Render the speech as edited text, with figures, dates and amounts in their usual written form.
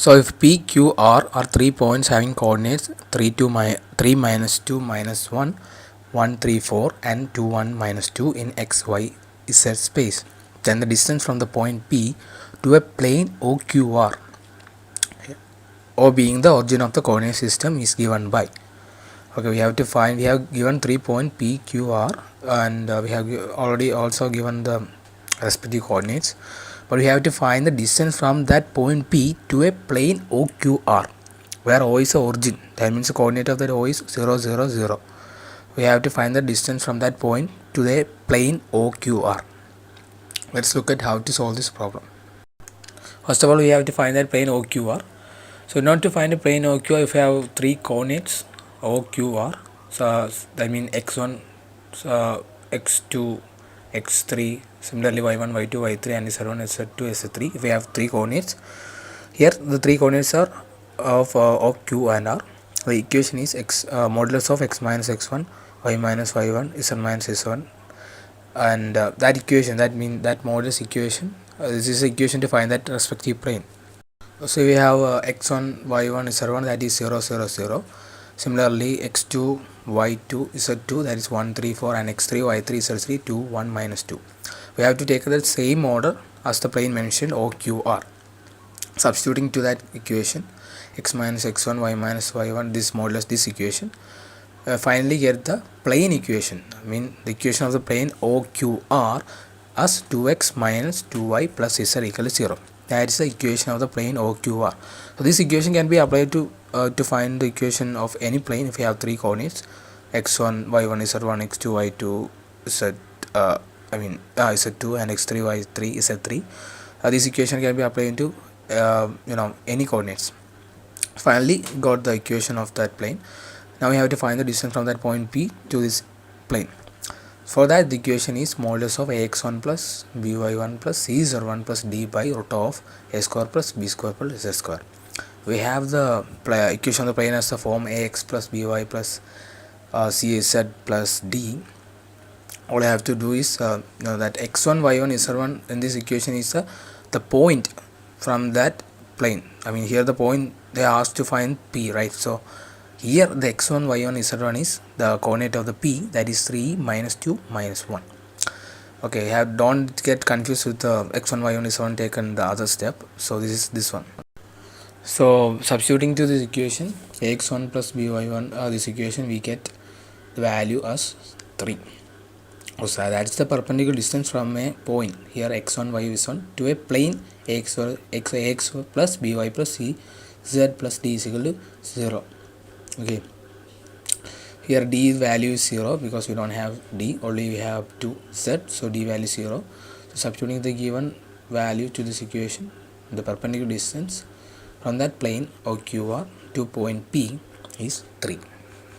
So if P, Q, R are 3 points having coordinates 3 minus 2 minus 1, 1, 3, 4 and 2, 1, minus 2 in X, Y, Z space, then the distance from the point P to a plane OQR, O being the origin of the coordinate system, is given by. Okay, we have given 3 point P, Q, R, and we have already also given the respective coordinates, but we have to find the distance from that point P to a plane OQR, where O is the origin. That means the coordinate of that O is 0, 0, 0. We have to find the distance from that point to the plane OQR. Let's look at how to solve this problem. First of all, we have to find that plane OQR. So in order to find a plane OQR, if we have 3 coordinates OQR, so that means x1, x2, x3, similarly y1, y2, y3 and z1, z2, z3. If we have 3 coordinates, here the 3 coordinates are of q and r. The equation is x modulus of x minus x1, y minus y1, z minus z1, and that equation, that modulus equation, this is the equation to find that respective plane. So we have x1, y1, z1, that is 0, 0, 0. Similarly, x2, y2, z2, that is 1, 3, 4 and x3, y3, z3, 2, 1, minus 2. We have to take the same order as the plane mentioned OQR. Substituting to that equation, x minus x1, y minus y1, this modulus this equation. Finally get the plane equation, the equation of the plane OQR as 2x minus 2y plus z equal to 0. That is the equation of the plane OQR. So this equation can be applied to find the equation of any plane if you have 3 coordinates x1, y1, z1, x2, y2, z z2 and x3, y3, z3. This equation can be applied to any coordinates. Finally got the equation of that plane. Now we have to find the distance from that point P to this plane. For that, the equation is modulus of ax1 plus by1 plus cz1 plus d by root of a square plus b square plus z square. We have the equation of the plane as the form ax plus by plus cz plus d. All I have to do is that x1, y1, z1 in this equation is the point from that plane. Here the point they are asked to find P, right? So here the x1, y1, z1 is the coordinate of the P, that is 3, minus 2, minus 1. Okay, don't get confused with the x1, y1, z1 taken the other step. So this is this one. So substituting to this equation ax1 plus by1, this equation we get the value as 3. So that's the perpendicular distance from a point here x1, y1 to a plane ax plus by plus c z plus d is equal to 0. Okay, here d value is 0 because we don't have d, only we have 2z, so d value is 0. So substituting the given value to this equation, the perpendicular distance from that plane OQR to point P is 3.